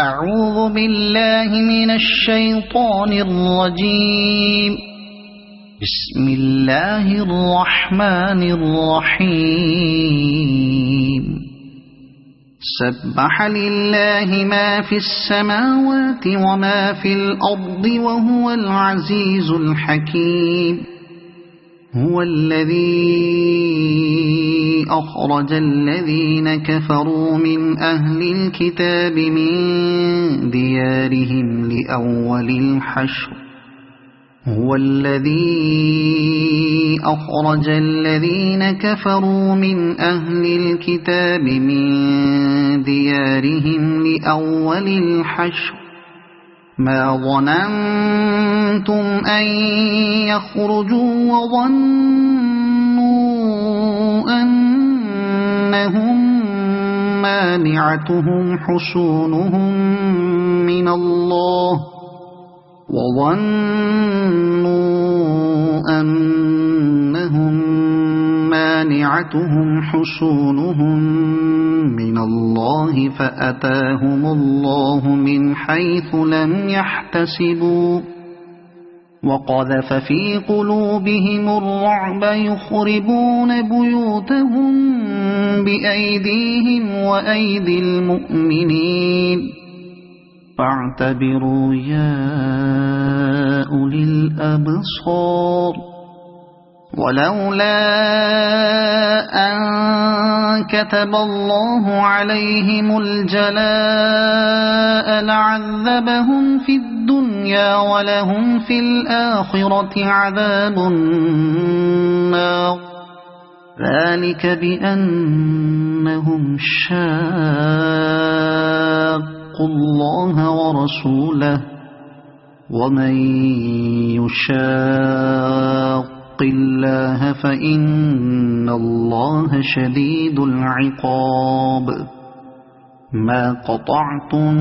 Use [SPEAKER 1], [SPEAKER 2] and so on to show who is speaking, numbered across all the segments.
[SPEAKER 1] أعوذ بالله من الشيطان الرجيم. بسم الله الرحمن الرحيم. سبح لله ما في السماوات وما في الأرض وهو العزيز الحكيم. هو الذي أخرج الذين كفروا من أهل الكتاب من ديارهم لأول الحشر. هو الذي أخرج الذين كفروا من أهل الكتاب من ديارهم لأول الحشر ما ظننتم أن يخرجوا وظنوا أنهم مانعتهم حصونهم من الله فأتاهم الله من حيث لم يحتسبوا وقذف في قلوبهم الرعب يخربون بيوتهم بأيديهم وأيدي المؤمنين فاعتبروا يا أولي الأبصار. ولولا أن كتب الله عليهم الجلاء لعذبهم في الدنيا ولهم في الآخرة عذاب النار. ذلك بأنهم شاقوا الله ورسوله ومن يشاق الله فإن الله شديد العقاب. ما قطعتم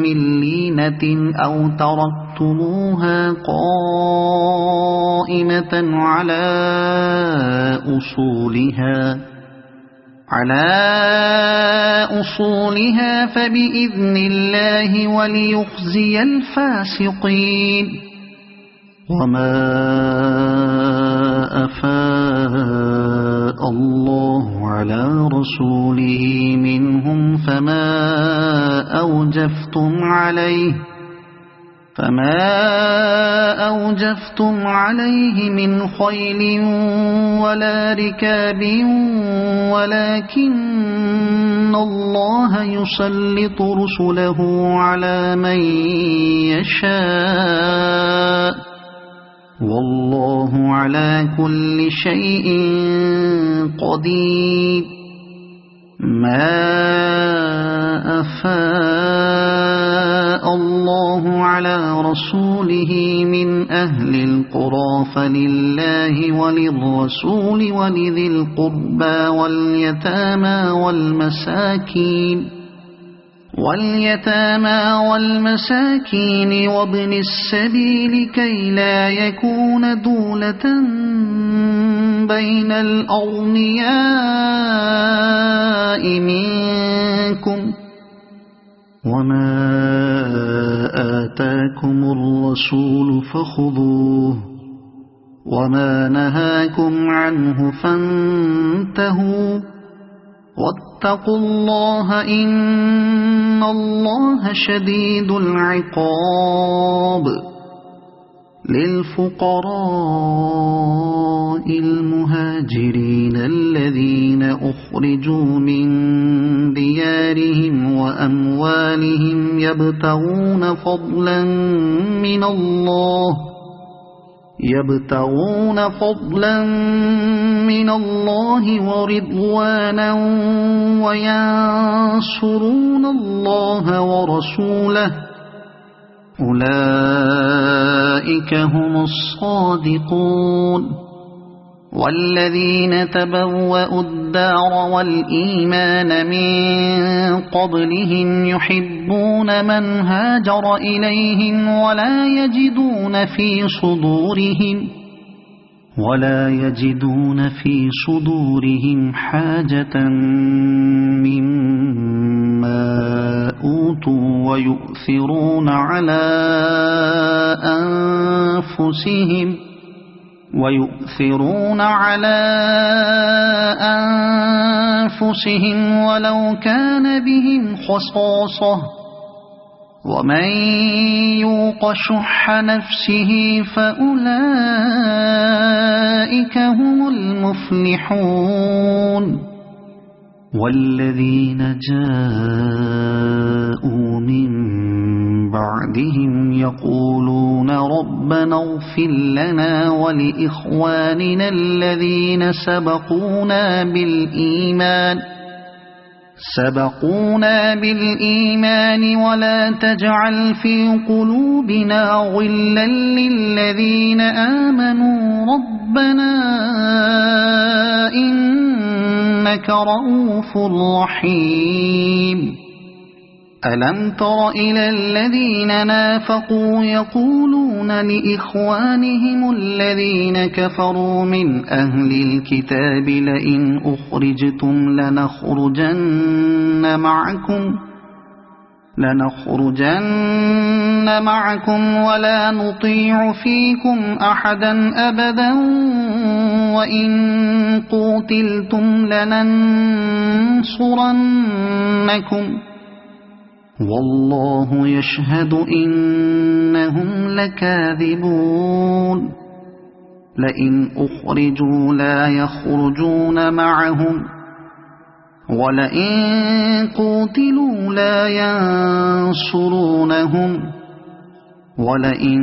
[SPEAKER 1] من لينة أو تركتموها قائمة على أصولها فبإذن الله وليخزي الفاسقين. وما أفاء الله على رسوله منهم فما أوجفتم عليه من خيل ولا ركاب ولكن الله يسلط رسله على من يشاء والله على كل شيء قدير. ما أفاء الله على رسوله من أهل القرى فلله وللرسول ولذي القربى واليتامى والمساكين وابن السبيل كي لا يكون دولة بين الأغنياء منكم. وما آتاكم الرسول فخذوه وما نهاكم عنه فانتهوا واتقوا الله إن الله شديد العقاب. للفقراء المهاجرين الذين أخرجوا من ديارهم وأموالهم يبتغون فضلا من الله ورضوانا وينصرون الله ورسوله أولئك هم الصادقون. والذين تبوأوا الدار والإيمان من قبلهم يحبون من هاجر إليهم ولا يجدون في صدورهم حاجة مما أوتوا ويؤثرون على أنفسهم ولو كان بهم خصاصة ومن يوق شح نفسه فأولئك هم المفلحون والذين جاءوا من بعدهم يقولون ربنا اغفر لنا ولإخواننا الذين سبقونا بالإيمان ولا تجعل في قلوبنا غلا للذين آمنوا ربنا إنك رؤوف رحيم ألم تر إلى الذين نافقوا يقولون لإخوانهم الذين كفروا من أهل الكتاب لئن أخرجتم لنخرجن معكم ولا نطيع فيكم أحدا أبدا وإن قوتلتم لننصرنكم والله يشهد إنهم لكاذبون لئن أخرجوا لا يخرجون معهم ولئن قوتلوا لا ينصرونهم ولئن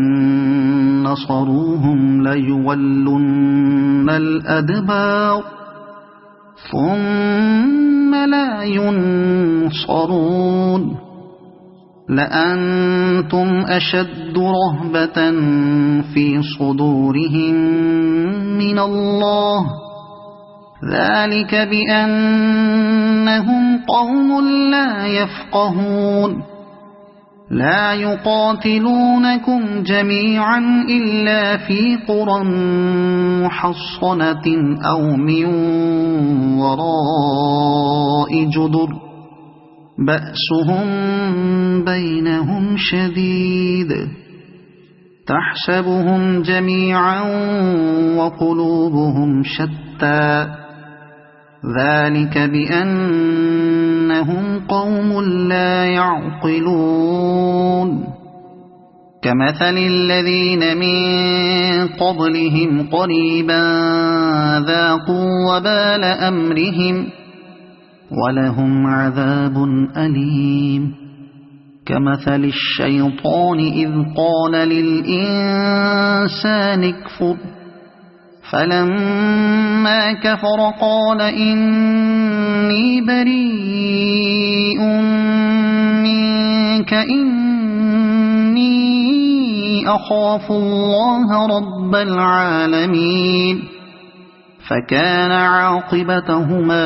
[SPEAKER 1] نصروهم ليولن الأدبار ثم لا ينصرون لأنتم أشد رهبة في صدورهم من الله ذلك بأنهم قوم لا يفقهون لا يقاتلونكم جميعا إلا في قرى محصنة أو من وراء جدر بأسهم بينهم شديد تحسبهم جميعا وقلوبهم شتى ذلك بأنهم قوم لا يعقلون كمثل الذين من قبلهم قريبا ذاقوا وبال أمرهم ولهم عذاب أليم كمثل الشيطان إذ قال للإنسان اكفر فلما كفر قال إني بريء منك إني أخاف الله رب العالمين فكان عاقبتهما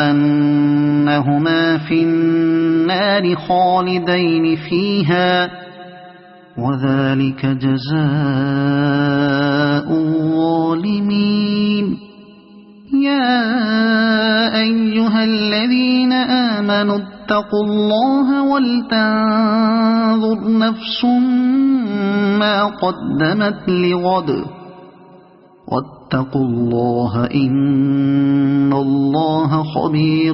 [SPEAKER 1] أنهما في النار خالدين فيها وذلك جزاء الظالمين يا أيها الذين آمنوا اتقوا الله ولتنظر نفس ما قدمت لغد واتقوا الله إن الله خبير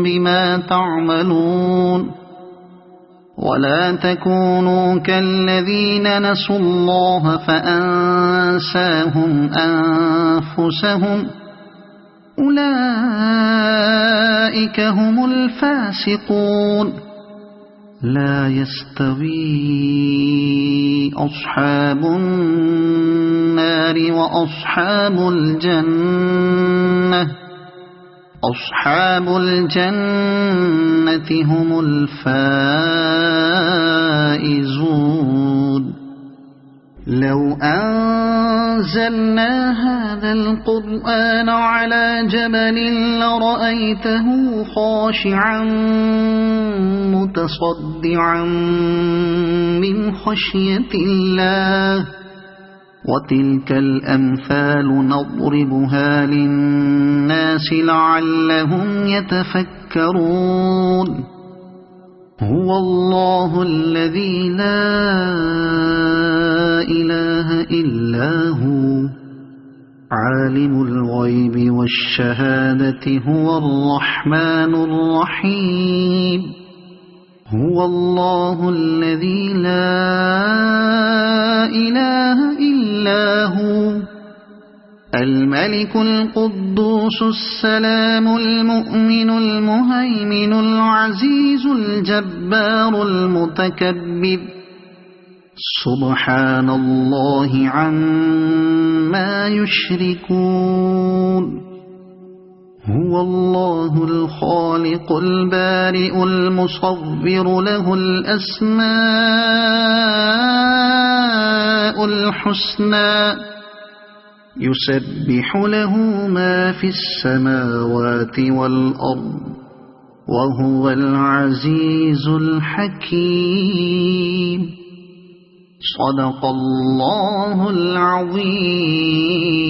[SPEAKER 1] بما تعملون ولا تكونوا كالذين نسوا الله فأنساهم أنفسهم أولئك هم الفاسقون لا يستوي أصحاب النار وأصحاب الجنة أصحاب الجنة هم الفائزون لو أنزلنا هذا القرآن على جبل لرأيته خاشعا متصدعا من خشية الله وتلك الأمثال نضربها للناس لعلهم يتفكرون هو الله الذي لا إله إلا هو عالم الغيب والشهادة هو الرحمن الرحيم هو الله الذي لا إله إلا هو الملك القدوس السلام المؤمن المهيمن العزيز الجبار المتكبر سبحان الله عما يشركون هو الله الخالق البارئ المصور له الأسماء الحسنى يسبح له ما في السماوات والأرض وهو العزيز الحكيم صدق الله العظيم.